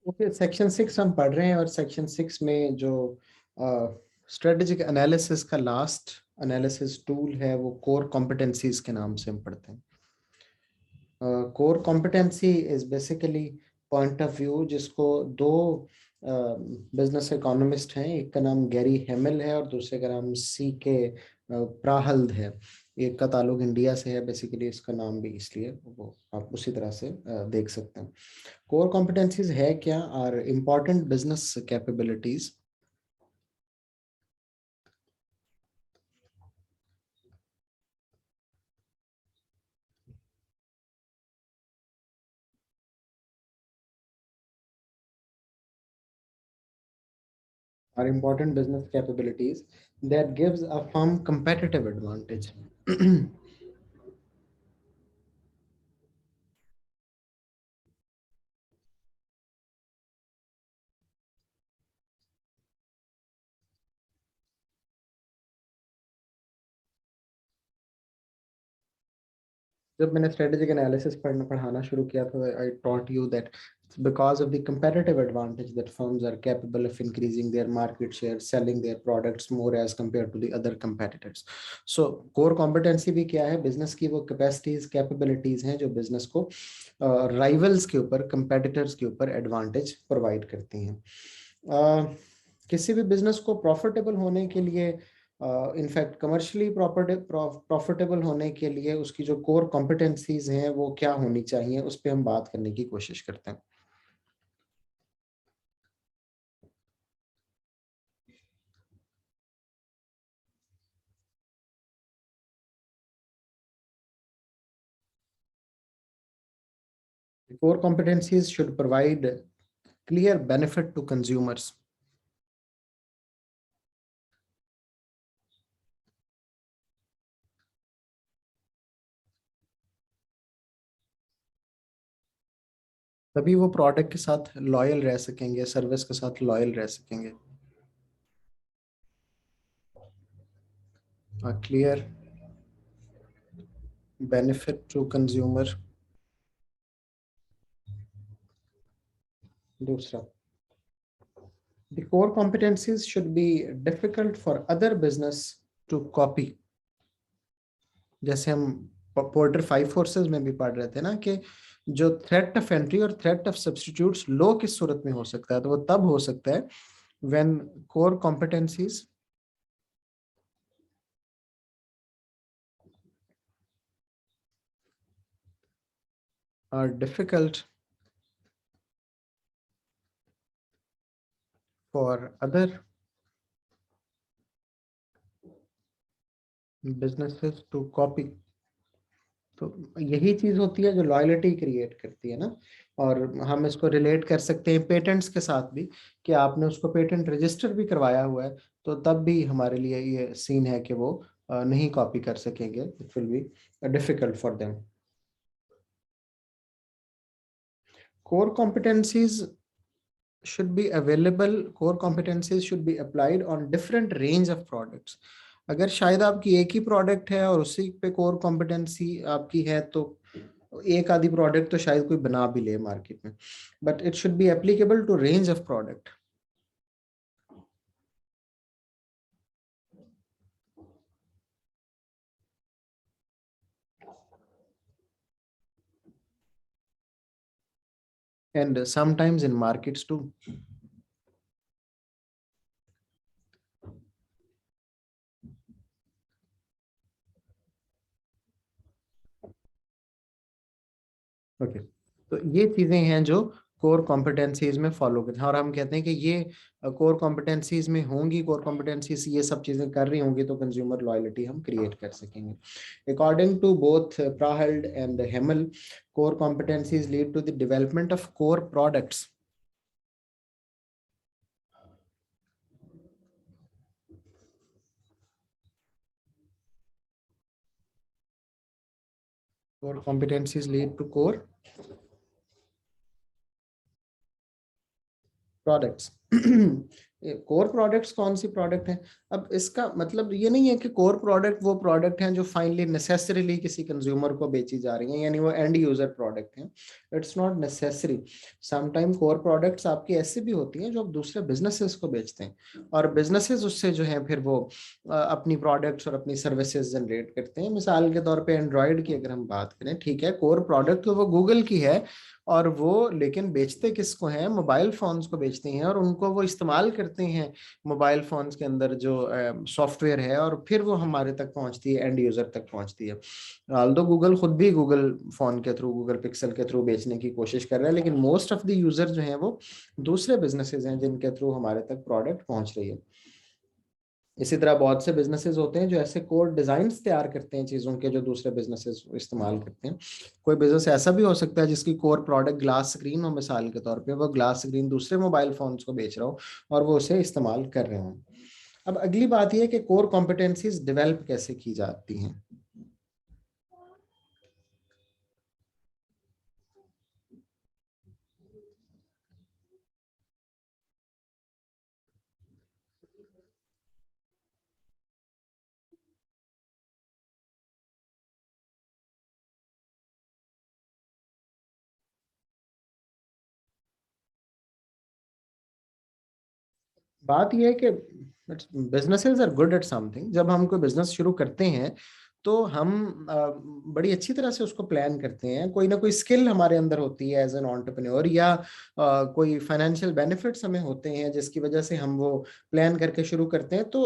Okay, section 6 हम पढ़ रहे हैं और सेक्शन 6 में जो स्ट्रेटेजिक एनालिसिस का लास्ट एनालिसिस टूल है वो कोर कॉम्पिटेंसीज के नाम से हम पढ़ते हैं। Core competency is basically point of view जिसको दो बिजनेस इकोनॉमिस्ट हैं, एक का नाम गैरी हेमिल है और दूसरे का नाम सी के प्राहल्द है। एक का ताल्लुक इंडिया से है, बेसिकली इसका नाम भी इसलिए वो आप उसी तरह से देख सकते हैं। कोर कॉम्पिटेंसीज है क्या? Are important business capabilities are important business capabilities that gives a firm competitive advantage. जब मैंने स्ट्रेटेजिक एनालिसिस पढ़ाना शुरू किया था, I taught you that because of the competitive advantage that firms are capable of increasing their market share, selling their products more as compared to the other competitors. So core competency भी क्या है? Business की वो capacities capabilities हैं जो business को rivals के ऊपर, कंपेटिटर्स के ऊपर एडवांटेज प्रोवाइड करती हैं। किसी भी बिजनेस को प्रॉफिटेबल होने के लिए, इनफैक्ट कमर्शियली प्रॉफिटेबल होने के लिए उसकी जो कोर कॉम्पिटेंसीज हैं वो क्या होनी चाहिए, उस पर हम बात करने की कोशिश करते हैं। Core competencies should provide clear benefit to consumers. तभी वो प्रोडक्ट के साथ लॉयल रह सकेंगे, सर्विस के साथ लॉयल रह सकेंगे। A clear benefit to consumer. दूसरा, the core competencies should be difficult for other business to copy. जैसे हम पोर्टर 5 फोर्सेस में भी पढ़ रहे थे ना कि जो थ्रेट ऑफ एंट्री और थ्रेट ऑफ सब्स्टिट्यूट्स लो किस सूरत में हो सकता है, तो वो तब हो सकता है when core competencies are difficult for other businesses to copy. तो यही चीज होती है जो लॉयल्टी क्रिएट करती है ना। और हम इसको रिलेट कर सकते हैं पेटेंट्स के साथ भी, कि आपने उसको पेटेंट रजिस्टर भी करवाया हुआ है तो तब भी हमारे लिए ये सीन है कि वो नहीं कॉपी कर सकेंगे, it will be difficult for them. Core competencies should be available, core competencies should be applied on different range of products. अगर शायद आपकी एक ही प्रोडक्ट है और उसी पे कोर कॉम्पिटेंसी आपकी है तो एक आधी प्रोडक्ट तो शायद कोई बना भी ले मार्केट में, but it should be applicable to range of product. And sometimes in markets too. Okay, तो ये चीजें हैं जो कोर कॉम्पिटेंसीज में फॉलो करते हैं और हम कहते हैं कि ये कोर कॉम्पिटेंसीज में होंगी, कोर कॉम्पिटेंसीज ये सब चीजें कर रही होंगी तो कंज्यूमर लॉयल्टी हम क्रिएट कर सकेंगे। According to both Prahalad and Hamel, core competencies lead to the development of core products. core competencies lead to core products. Core products कौन सी प्रोडक्ट है? अब इसका मतलब ये नहीं है कि कोर प्रोडक्ट वो प्रोडक्ट हैं जो फाइनली नेसेसरीली किसी कंज्यूमर को बेची जा रही हैं, यानी वो एंड यूजर प्रोडक्ट हैं। It's not necessary. Sometime core products आपकी ऐसी भी होती हैं जो आप दूसरे बिजनेसेस को बेचते हैं, और बिजनेसेस उससे जो है फिर वो अपनी प्रोडक्ट्स और अपनी सर्विसेज जनरेट करते हैं। मिसाल के तौर पे एंड्रॉयड की अगर हम बात करें, ठीक है, कोर प्रोडक्ट तो वो गूगल की है, और वो लेकिन बेचते किसको हैं? मोबाइल फोन्स को बेचते हैं, और उनको वो इस्तेमाल करते हैं मोबाइल फोन्स के अंदर जो सॉफ्टवेयर है, और फिर वो हमारे तक पहुंचती है, एंड यूजर तक पहुंचती है। ऑल्दो गूगल खुद भी गूगल फोन के थ्रू, गूगल पिक्सल के थ्रू बेचने की कोशिश कर रहा है, लेकिन मोस्ट ऑफ द यूजर जो है वो दूसरे बिजनेसेस हैं जिनके थ्रू हमारे तक प्रोडक्ट पहुंच रही है। इसी तरह बहुत से बिजनेसेस होते हैं जो ऐसे कोड डिजाइन्स तैयार करते हैं चीजों के, जो दूसरे बिजनेसेस इस्तेमाल करते हैं। कोई बिजनेस ऐसा भी हो सकता है जिसकी कोर प्रोडक्ट ग्लास स्क्रीन हो, मिसाल के तौर पे वो ग्लास स्क्रीन दूसरे मोबाइल फोन्स को बेच रहा हो और वो उसे इस्तेमाल कर रहे हो। अब अगली बात यह है कि कोर कॉम्पिटेंसीज डेवलप कैसे की जाती हैं। बात यह है कि businesses are good at something. जब हम कोई बिजनेस शुरू करते हैं तो हम बड़ी अच्छी तरह से उसको प्लान करते हैं। कोई ना कोई स्किल हमारे अंदर होती है एज एन एंटरप्रेन्योर, या कोई फाइनेंशियल बेनिफिट्स हमें होते हैं जिसकी वजह से हम वो प्लान करके शुरू करते हैं। तो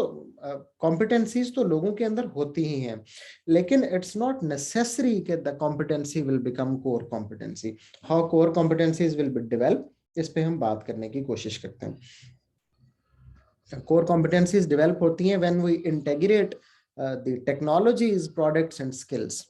कॉम्पिटेंसीज तो लोगों के अंदर होती ही हैं, लेकिन इट्स नॉट नेसेसरी कि the competency will become core competency. How core competencies will be develop, इस पे हम बात करने की कोशिश करते हैं। core competencies develop होती हैं when we integrate the technologies, products and skills.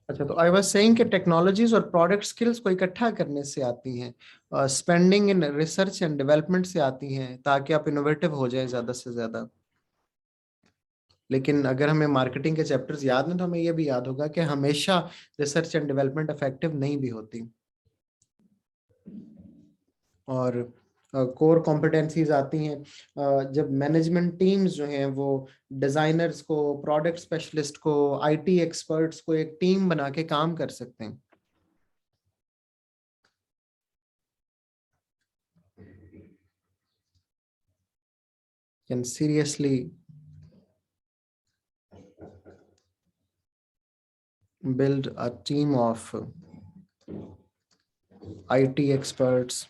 अच्छा, तो आई वाज सेइंग कि टेक्नोलॉजीज और प्रोडक्ट स्किल्स को इकट्ठा करने से आती हैं, spending in research and development से आती हैं, ताकि आप इनोवेटिव हो जाए ज्यादा से ज्यादा। लेकिन अगर हमें मार्केटिंग के चैप्टर्स याद हैं तो हमें यह भी याद होगा कि हमेशा रिसर्च एंड डेवलपमेंट इफेक्टिव नहीं भी होती। और कोर कॉम्पिटेंसीज आती हैं जब मैनेजमेंट टीम्स जो हैं वो डिजाइनर्स को, प्रोडक्ट स्पेशलिस्ट को, आईटी एक्सपर्ट्स को एक टीम बना के काम कर सकते हैं। Can seriously build a team of IT experts,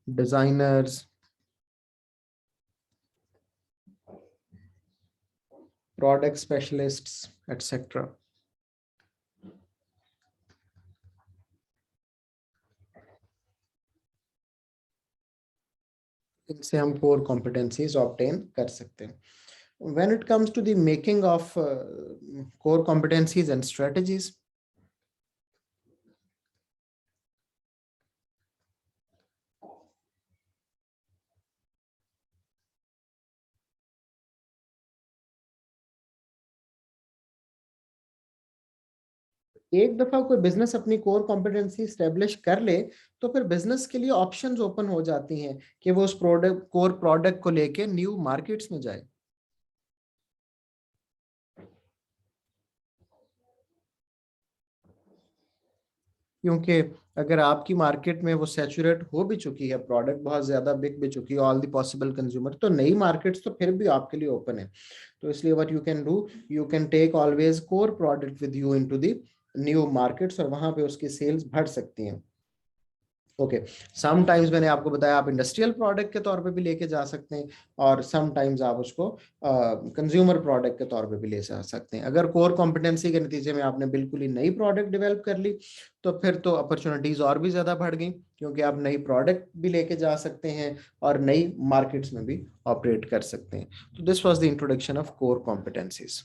designers, product specialists, etc. इनसे हम core competencies obtain कर सकते हैं। When it comes to the making of core competencies and strategies, एक दफा कोई बिजनेस अपनी कोर कॉम्पिटेंसी स्टेब्लिश कर ले तो फिर बिजनेस के लिए ऑप्शंस ओपन हो जाती हैं कि वो उस प्रोडक्ट, कोर प्रोडक्ट को लेके न्यू मार्केट्स में जाए। क्योंकि अगर आपकी मार्केट में वो सैचुरेट हो भी चुकी है, प्रोडक्ट बहुत ज्यादा बिक भी चुकी है, ऑल द पॉसिबल कंज्यूमर, तो नई मार्केट्स तो फिर भी आपके लिए ओपन है। तो इसलिए what you can do, you can take always core product with you into the new markets, और वहां पे उसकी सेल्स बढ़ सकती हैं। ओके, समटाइम्स मैंने आपको बताया आप इंडस्ट्रियल प्रोडक्ट के तौर पे भी लेके जा सकते हैं, और समटाइम्स आप उसको कंज्यूमर प्रोडक्ट के तौर पे भी ले जा सकते हैं। अगर कोर कॉम्पिटेंसी के नतीजे में आपने बिल्कुल ही नई प्रोडक्ट डेवलप कर ली, तो फिर तो अपॉर्चुनिटीज और भी ज्यादा बढ़ गई, क्योंकि आप नई प्रोडक्ट भी लेके जा सकते हैं और नई मार्केट्स में भी ऑपरेट कर सकते हैं। तो this was the introduction of core competencies.